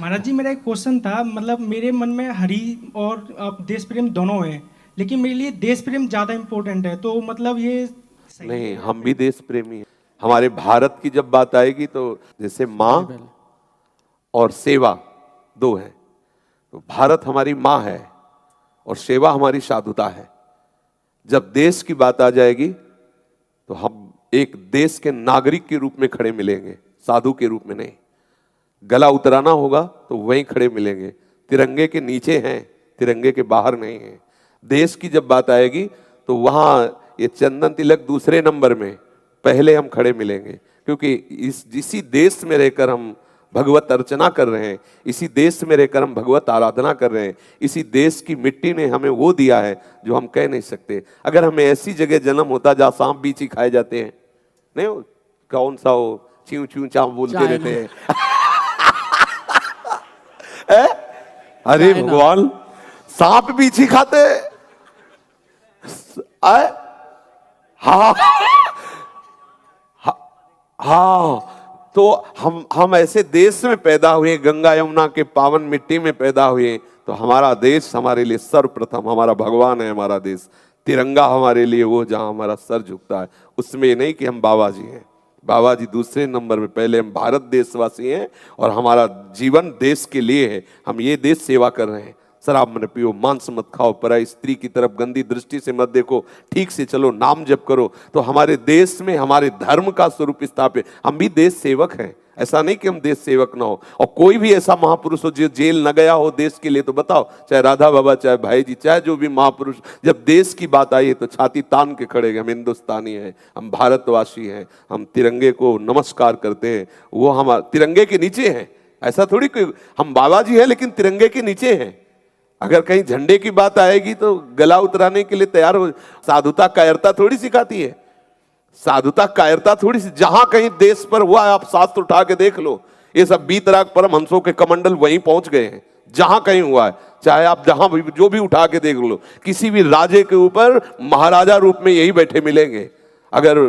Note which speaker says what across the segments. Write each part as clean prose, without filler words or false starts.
Speaker 1: महाराज जी, मेरा एक क्वेश्चन था। मतलब मेरे मन में हरि और देश प्रेम दोनों है, लेकिन मेरे लिए देश प्रेम ज़्यादा इम्पोर्टेंट है। तो मतलब ये सही है
Speaker 2: नहीं,
Speaker 1: या
Speaker 2: हम भी
Speaker 1: फिर?
Speaker 2: देश प्रेमी हैं। हमारे भारत की जब बात आएगी तो जैसे माँ और सेवा दो हैं, तो भारत हमारी माँ है और सेवा हमारी साधुता है। जब देश की बात आ जाएगी तो हम एक देश के नागरिक के रूप में खड़े मिलेंगे, साधु के रूप में नहीं। गला उतराना होगा तो वहीं खड़े मिलेंगे, तिरंगे के नीचे हैं, तिरंगे के बाहर नहीं है। देश की जब बात आएगी तो वहां ये चंदन तिलक दूसरे नंबर में, पहले हम खड़े मिलेंगे, क्योंकि इसी देश में रहकर हम भगवत अर्चना कर रहे हैं, इसी देश में रहकर हम भगवत आराधना कर रहे हैं। इसी देश की मिट्टी ने हमें वो दिया है जो हम कह नहीं सकते। अगर हमें ऐसी जगह जन्म होता जहाँ सांप बीची खाए जाते हैं, नहीं हो, कौन सा हो, च्यू च्यू चाव बोलते रहते हैं अरे भगवान, सांप बीची खाते आए? हाँ हाँ, तो हम ऐसे देश में पैदा हुए, गंगा यमुना के पावन मिट्टी में पैदा हुए, तो हमारा देश हमारे लिए सर्वप्रथम, हमारा भगवान है हमारा देश। तिरंगा हमारे लिए वो जहां हमारा सर झुकता है। उसमें ये नहीं कि हम बाबा जी हैं, बाबा जी दूसरे नंबर में, पहले हम भारत देशवासी हैं और हमारा जीवन देश के लिए है। हम ये देश सेवा कर रहे हैं। शराब मत पियो, मांस मत खाओ, पराई स्त्री की तरफ गंदी दृष्टि से मत देखो, ठीक से चलो, नाम जप करो, तो हमारे देश में हमारे धर्म का स्वरूप स्थापित। हम भी देश सेवक हैं, ऐसा नहीं कि हम देश सेवक ना हो। और कोई भी ऐसा महापुरुष हो जो जेल न गया हो देश के लिए, तो बताओ, चाहे राधा बाबा, चाहे भाई जी, चाहे जो भी महापुरुष, जब देश की बात आई है तो छाती तान के खड़े, हम हिंदुस्तानी हैं, हम भारतवासी हैं, हम तिरंगे को नमस्कार करते हैं। वो हम तिरंगे के नीचे हैं, ऐसा थोड़ी कोई हम बाबा जी हैं लेकिन तिरंगे के नीचे हैं। अगर कहीं झंडे की बात आएगी तो गला उतराने के लिए तैयार हो। साधुता कायरता थोड़ी सिखाती है, साधुता कायरता थोड़ी सी। जहां कहीं देश पर हुआ है, आप शास्त्र उठा के देख लो, ये सब बीतराग परमहंसों के कमंडल वहीं पहुंच गए हैं जहां कहीं हुआ है। चाहे आप जहां भी जो भी उठा के देख लो, किसी भी राजे के ऊपर महाराजा रूप में यही बैठे मिलेंगे। अगर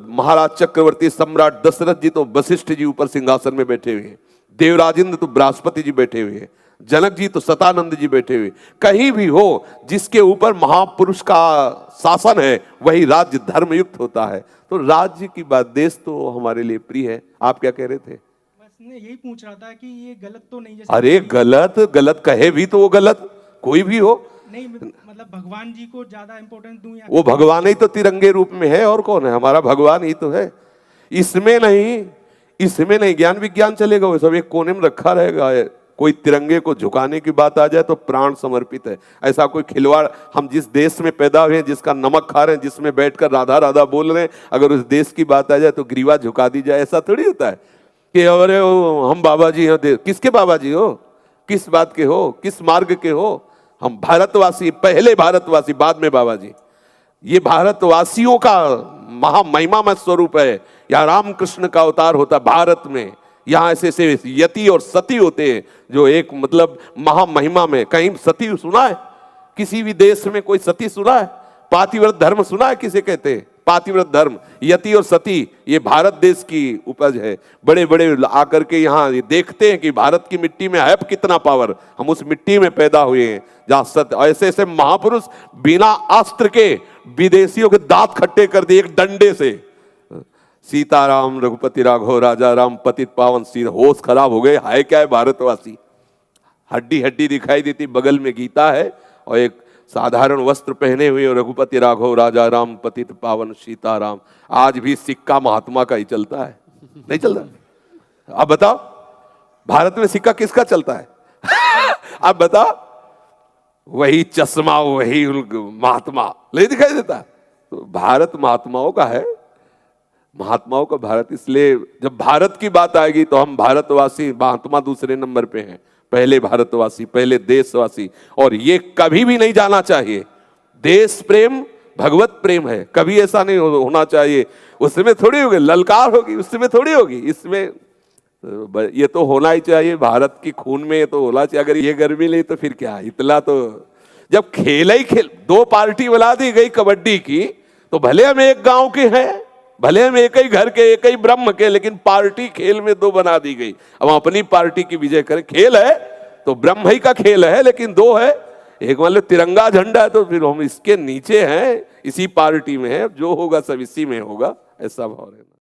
Speaker 2: महाराज चक्रवर्ती सम्राट दशरथ जी तो वशिष्ठ जी ऊपर सिंहासन में बैठे हुए हैं, देवराजेंद्र तो बृहस्पति जी बैठे हुए हैं, जनक जी तो सतानंद जी बैठे हुए। कहीं भी हो जिसके ऊपर महापुरुष का शासन है, वही राज्य धर्मयुक्त होता है। तो राज्य की बात, देश तो हमारे लिए प्रिय है। आप क्या कह रहे थे?
Speaker 1: बस मैं यही पूछ रहा था कि ये गलत तो नहीं? जैसे
Speaker 2: अरे गलत, गलत कहे भी तो वो गलत, कोई भी हो।
Speaker 1: नहीं, मतलब भगवान जी को ज्यादा इम्पोर्टेंस दूं या?
Speaker 2: वो भगवान ही तो तिरंगे रूप में है, और कौन है? हमारा भगवान ही तो है। इसमें नहीं, इसमें नहीं ज्ञान विज्ञान चलेगा, वो सब एक कोने में रखा रहेगा। कोई तिरंगे को झुकाने की बात आ जाए तो प्राण समर्पित है। ऐसा कोई खिलवाड़, हम जिस देश में पैदा हुए हैं, जिसका नमक खा रहे हैं, जिसमें बैठकर राधा राधा बोल रहे हैं, अगर उस देश की बात आ जाए तो ग्रीवा झुका दी जाए, ऐसा थोड़ी होता है कि अरे हम बाबा जी हैं। किसके बाबा जी हो? किस बात के हो? किस मार्ग के हो? हम भारतवासी, पहले भारतवासी, बाद में बाबा जी। ये भारतवासियों का महामहिमा स्वरूप है। या रामकृष्ण का अवतार होता भारत में, यहाँ ऐसे ऐसे यति और सती होते हैं जो एक मतलब महामहिमा में। कहीं सती सुना है? किसी भी देश में कोई सती सुना है? पातिव्रत धर्म सुना है किसे कहते हैं? पातिव्रत धर्म, यति और सती, ये भारत देश की उपज है। बड़े बड़े आकर के यहाँ देखते हैं कि भारत की मिट्टी में है कितना पावर। हम उस मिट्टी में पैदा हुए हैं जहाँ सत्य, ऐसे ऐसे महापुरुष बिना अस्त्र के विदेशियों के दांत खट्टे कर दिए एक डंडे से। सीताराम रघुपति राघव राजा राम पतित पावन सीता। होश खराब हो गए, हाय क्या है भारतवासी। हड्डी हड्डी दिखाई देती, बगल में गीता है और एक साधारण वस्त्र पहने हुए रघुपति राघव राजा राम पतित पावन सीताराम। आज भी सिक्का महात्मा का ही चलता है, नहीं चलता? आप बताओ, भारत में सिक्का किसका चलता है? आप बताओ, वही चश्मा, वही महात्मा नहीं दिखाई देता? तो भारत महात्माओं का है, महात्माओं का भारत। इसलिए जब भारत की बात आएगी तो हम भारतवासी, महात्मा दूसरे नंबर पे हैं, पहले भारतवासी, पहले देशवासी। और ये कभी भी नहीं जाना चाहिए। देश प्रेम भगवत प्रेम है, कभी ऐसा नहीं होना चाहिए। उसमें थोड़ी होगी ललकार, होगी उसमें थोड़ी होगी, इसमें ये तो होना ही चाहिए। भारत की खून में ये तो होना चाहिए। अगर ये गर्मी नहीं तो फिर क्या? इतना तो जब खेल ही खेल, दो पार्टी बना दी गई कबड्डी की, तो भले हम एक गांव के हैं, भले हम एक ही घर के, एक ही ब्रह्म के, लेकिन पार्टी खेल में दो बना दी गई। अब हम अपनी पार्टी की विजय करें। खेल है तो ब्रह्म ही का खेल है, लेकिन दो है। एक मान लो तिरंगा झंडा है तो फिर हम इसके नीचे हैं, इसी पार्टी में है, जो होगा सब इसी में होगा, ऐसा भाव है।